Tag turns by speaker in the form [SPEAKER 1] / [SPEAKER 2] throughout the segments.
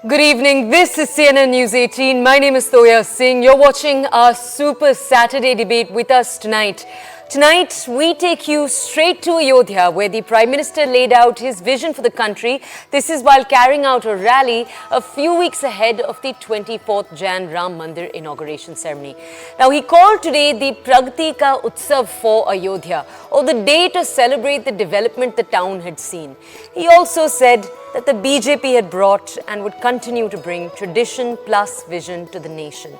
[SPEAKER 1] Good evening. This is CNN News 18. My name is Toya Singh. You're watching our Super Saturday debate with us tonight. Tonight, we take you straight to Ayodhya, where the Prime Minister laid out his vision for the country. This is while carrying out a rally a few weeks ahead of the 24th Jan Ram Mandir inauguration ceremony. Now, he called today the Pragati Ka Utsav for Ayodhya, or the day to celebrate the development the town had seen. He also said that the BJP had brought and would continue to bring tradition plus vision to the nation.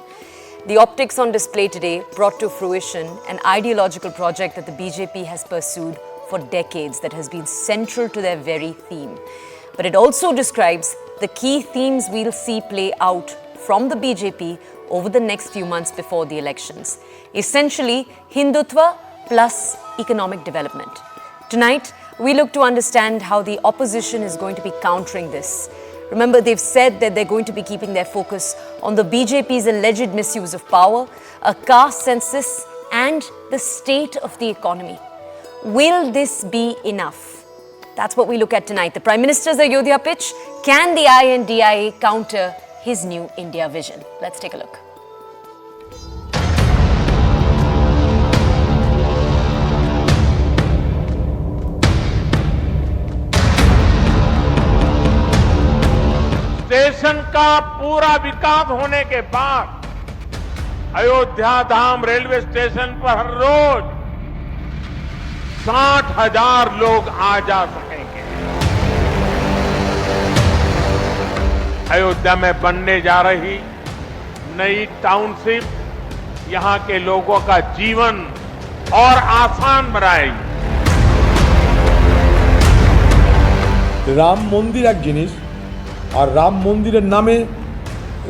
[SPEAKER 1] The optics on display today brought to fruition an ideological project that the BJP has pursued for decades that has been central to their very theme. But it also describes the key themes we'll see play out from the BJP over the next few months before the elections. Essentially, Hindutva plus economic development. Tonight, we look to understand how the opposition is going to be countering this. Remember, they've said that they're going to be keeping their focus on the BJP's alleged misuse of power, a caste census, and the state of the economy. Will this be enough? That's what we look at tonight. The Prime Minister's Ayodhya pitch. Can the INDIA counter his new India vision? Let's take a look.
[SPEAKER 2] Station का पूरा विकास होने के बाद अयोध्या धाम railway station पर हर रोज 60,000 लोग आ जा सकेंगे। अयोध्या में बनने जा रही नई टाउनशिप यहां के लोगों का जीवन और आसान बनाएगी।
[SPEAKER 3] রাম মন্দির এক জিনিস আর রাম মন্দিরের নামে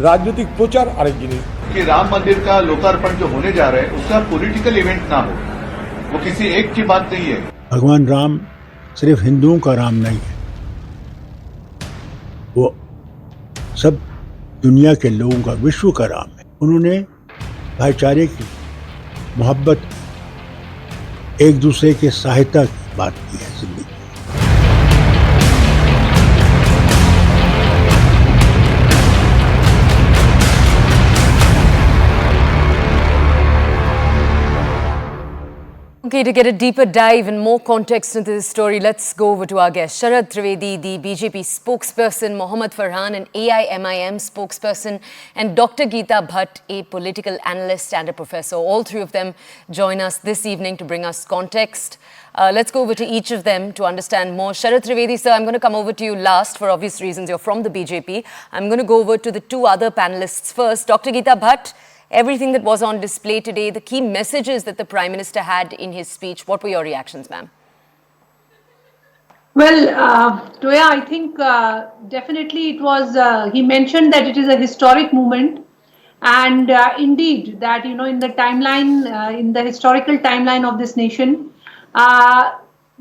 [SPEAKER 3] রাজনৈতিক প্রচার আরেক জিনিস।
[SPEAKER 4] कि राम मंदिर का लोकार्पण जो होने जा रहा है उसका पॉलिटिकल इवेंट ना हो, वो किसी एक की बात नहीं है।
[SPEAKER 5] भगवान राम सिर्फ हिंदुओं का राम नहीं है, वो सब दुनिया के लोगों का, विश्व का राम है। उन्होंने भाईचारे की, मोहब्बत, एक दूसरे के सहायता की बात की है जिंदगी।
[SPEAKER 1] Okay, to get a deeper dive and more context into this story, let's go over to our guest, Sharad Trivedi, the BJP spokesperson, Mohd Farhan, an AIMIM spokesperson, and Dr. Geeta Bhatt, a political analyst and a professor. All three of them join us this evening to bring us context. Let's go over to each of them to understand more. Sharad Trivedi, sir, I'm going to come over to you last for obvious reasons. You're from the BJP. I'm going to go over to the two other panelists first. Dr. Geeta Bhatt, everything that was on display today, the key messages that the Prime Minister had in his speech, what were your reactions, ma'am?
[SPEAKER 6] Well, Toya, I think definitely it was, he mentioned that it is a historic moment, and indeed that, you know, in the timeline, in the historical timeline of this nation,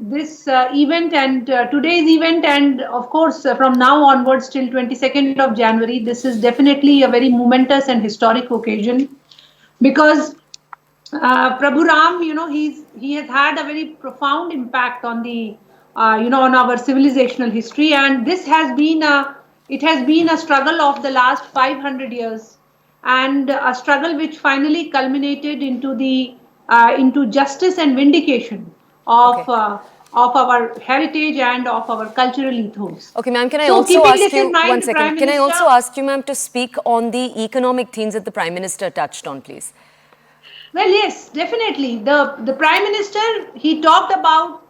[SPEAKER 6] this event and today's event, and of course from now onwards till 22nd of January, this is definitely a very momentous and historic occasion, because Prabhu Ram, you know, he has had a very profound impact on the you know, on our civilizational history, and this has been a struggle of the last 500 years, and a struggle which finally culminated into the into justice and vindication of our heritage and of our cultural ethos.
[SPEAKER 1] Okay, ma'am, can I also ask you, one second, can I also ask you, ma'am, to speak on the economic themes that the Prime Minister touched on, please?
[SPEAKER 6] Well, yes, definitely. The Prime Minister, he talked about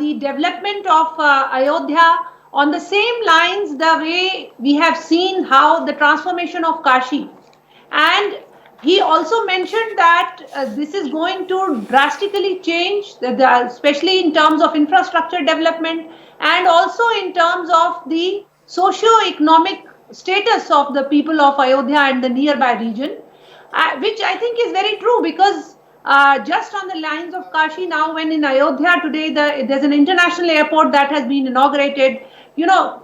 [SPEAKER 6] the development of Ayodhya on the same lines the way we have seen how the transformation of Kashi. And he also mentioned that this is going to drastically change, especially in terms of infrastructure development and also in terms of the socio-economic status of the people of Ayodhya and the nearby region, which I think is very true, because just on the lines of Kashi now, when in Ayodhya today there's an international airport that has been inaugurated, you know,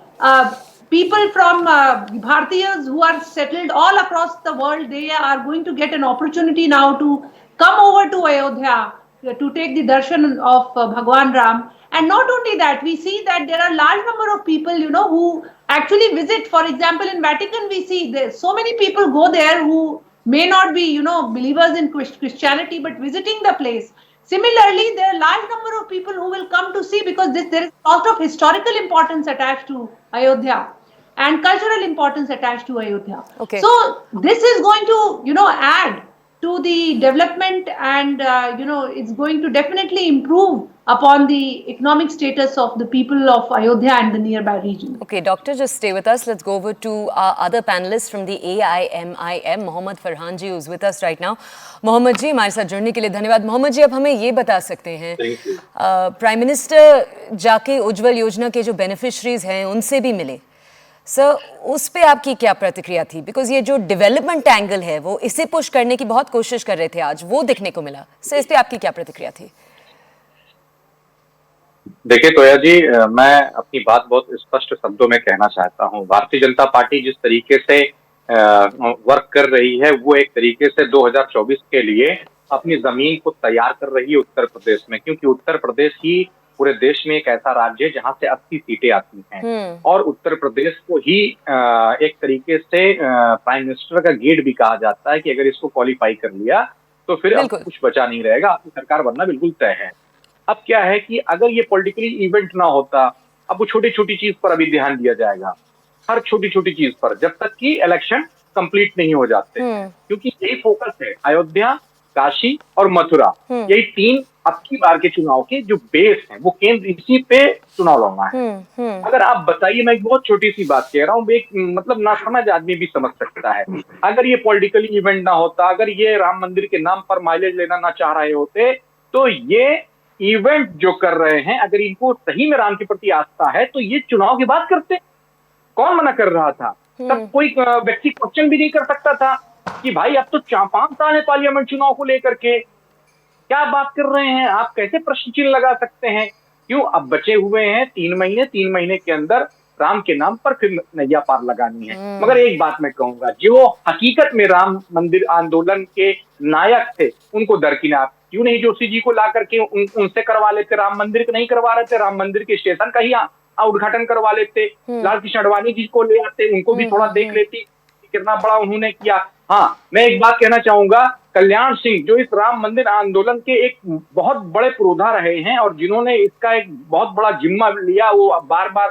[SPEAKER 6] people from Bhartiyas who are settled all across the world, they are going to get an opportunity now to come over to Ayodhya to take the darshan of Bhagwan Ram. And not only that, we see that there are large number of people, who actually visit. For example, in Vatican, we see there so many people go there who may not be, believers in Christianity, but visiting the place. Similarly, there are large number of people who will come to see, because there is a lot of historical importance attached to Ayodhya and cultural importance attached to Ayodhya.
[SPEAKER 1] Okay.
[SPEAKER 6] So this is going to, add to the development, and it's going to definitely improve upon the economic status of the people of Ayodhya and the nearby region.
[SPEAKER 1] Okay, doctor, just stay with us. Let's go over to our other panelists from the AIMIM, Mohd Farhan ji, who's with us right now. Mohammad जी, हमारे साथ जुड़ने के लिए धन्यवाद. मोहम्मद जी, अब हमें ये बता सकते हैं, प्राइम मिनिस्टर जाके उज्ज्वल योजना के जो बेनिफिशरीज हैं उनसे भी मिले. सर, उस पे आपकी क्या प्रतिक्रिया थी? बिकॉज ये जो डेवलपमेंट एंगल है वो इसे पुश करने की बहुत कोशिश कर रहे थे, आज वो दिखने को मिला. सर, इस पे आपकी क्या प्रतिक्रिया थी?
[SPEAKER 7] देखिए तोया जी, मैं अपनी बात बहुत स्पष्ट शब्दों में कहना चाहता हूं. भारतीय जनता पार्टी जिस तरीके से वर्क कर रही है, वो एक तरीके से 2024 के लिए अपनी जमीन को तैयार कर रही है उत्तर प्रदेश में, क्योंकि उत्तर प्रदेश ही पूरे देश में एक ऐसा राज्य है जहां से 80 सीटें आती हैं. और उत्तर प्रदेश को ही एक तरीके से प्राइम मिनिस्टर का गेट भी कहा जाता है कि अगर इसको क्वालिफाई कर लिया तो फिर अब कुछ बचा नहीं रहेगा, आपकी सरकार बनना बिल्कुल तय है. अब क्या है कि अगर ये पॉलिटिकली इवेंट ना होता, अब वो छोटी छोटी चीज पर अभी ध्यान दिया जाएगा, हर छोटी छोटी चीज पर, जब तक कि इलेक्शन कंप्लीट नहीं हो जाते, क्योंकि यही फोकस है. अयोध्या, काशी और मथुरा, यही तीन अब की बार के चुनाव के जो बेस हैं, वो केंद्र इसी पे चुनाव लड़ना है. अगर आप बताइए, मैं एक बहुत छोटी सी बात कह रहा हूँ, एक मतलब नासमझ आदमी भी समझ सकता है, अगर ये पॉलिटिकली इवेंट ना होता, अगर ये राम मंदिर के नाम पर माइलेज लेना ना चाह रहे होते, तो ये इवेंट जो कर रहे हैं, अगर इनको सही में राम के प्रति आस्था है, तो ये चुनाव की बात करते. कौन मना कर रहा था? तब कोई व्यक्ति क्वेश्चन भी नहीं कर सकता था कि भाई अब तो 4-5 साल है पार्लियामेंट चुनाव को लेकर के, क्या बात कर रहे हैं आप? कैसे प्रश्न चिन्ह लगा सकते हैं? क्यों? अब बचे हुए हैं 3 महीने के अंदर राम के नाम पर फिर नैया पार लगानी है. मगर एक बात मैं कहूंगा, जो हकीकत में राम मंदिर आंदोलन के नायक थे, उनको दरकिनार क्यों नहीं जोशी जी को ला करके उनसे करवा लेते? राम मंदिर के नहीं करवा रहे थे, राम मंदिर के स्टेशन का ही उद्घाटन करवा लेते. लाल कृष्ण आडवाणी जी को ले आते, उनको भी थोड़ा देख लेती कितना बड़ा उन्होंने किया. हाँ, मैं एक बात कहना चाहूंगा, कल्याण सिंह जो इस राम मंदिर आंदोलन के एक बहुत बड़े पुरोधा रहे हैं और जिन्होंने इसका एक बहुत बड़ा जिम्मा लिया, वो बार बार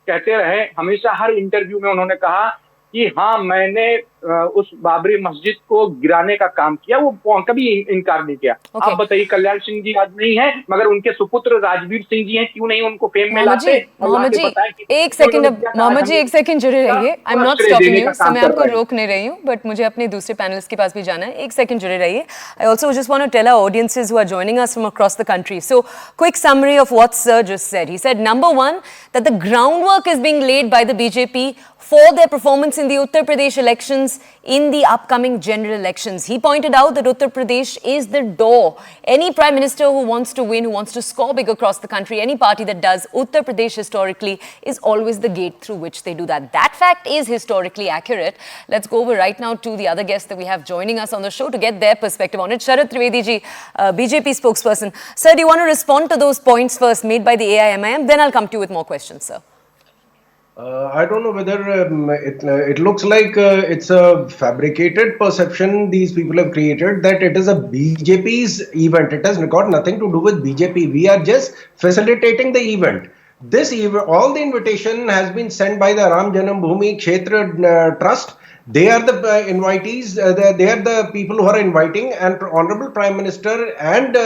[SPEAKER 7] कहते रहे, हमेशा हर इंटरव्यू में उन्होंने कहा कि हाँ, मैंने उस बाबरी मस्जिद को गिराने का काम किया, वो कभी इनकार नहीं किया. आप बताइए, कल्याण सिंह जी आज नहीं है, मगर उनके सुपुत्र राजवीर सिंह जी हैं, क्यों नहीं उनको फेम में लाते?
[SPEAKER 1] मोहम्मद जी, एक सेकंड, मोहम्मद जी एक सेकंड जुड़े रहिए. I am not stopping you, so मैं आपको रोक नहीं रही हूँ, बट मुझे अपने दूसरे पैनलिस्ट के पास भी जाना है. एक सेकंड जुड़े रहिए. I also just want to tell our audiences who are joining us from across the country. So quick summary of what sir just said. He said, number 1, that the groundwork is being laid by the BJP for their performance in the Uttar Pradesh elections in the upcoming general elections. He pointed out that Uttar Pradesh is the door. Any prime minister who wants to win, who wants to score big across the country, any party that does, Uttar Pradesh historically is always the gate through which they do that. That fact is historically accurate. Let's go over right now to the other guests that we have joining us on the show to get their perspective on it. Sharad Trivedi ji, BJP spokesperson. Sir, do you want to respond to those points first made by the AIMIM? Then I'll come to you with more questions, sir.
[SPEAKER 8] I don't know whether it looks like it's a fabricated perception these people have created that it is a BJP's event. It has got nothing to do with BJP. We are just facilitating the event. This event, all the invitation has been sent by the Ram Janambhoomi Kshetra Trust. They are the invitees. They are the people who are inviting, and Honorable Prime Minister and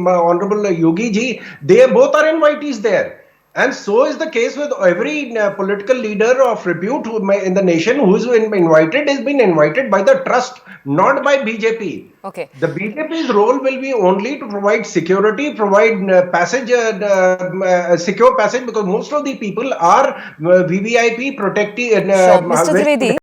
[SPEAKER 8] Honorable Yogi ji, they both are invitees there. And so is the case with every political leader of repute in the nation who is invited, has been invited by the trust, not by BJP.
[SPEAKER 1] Okay.
[SPEAKER 8] The BJP's role will be only to provide security, provide secure passage, because most of the people are VVIP protected.
[SPEAKER 1] Sure. Mr. Trivedi.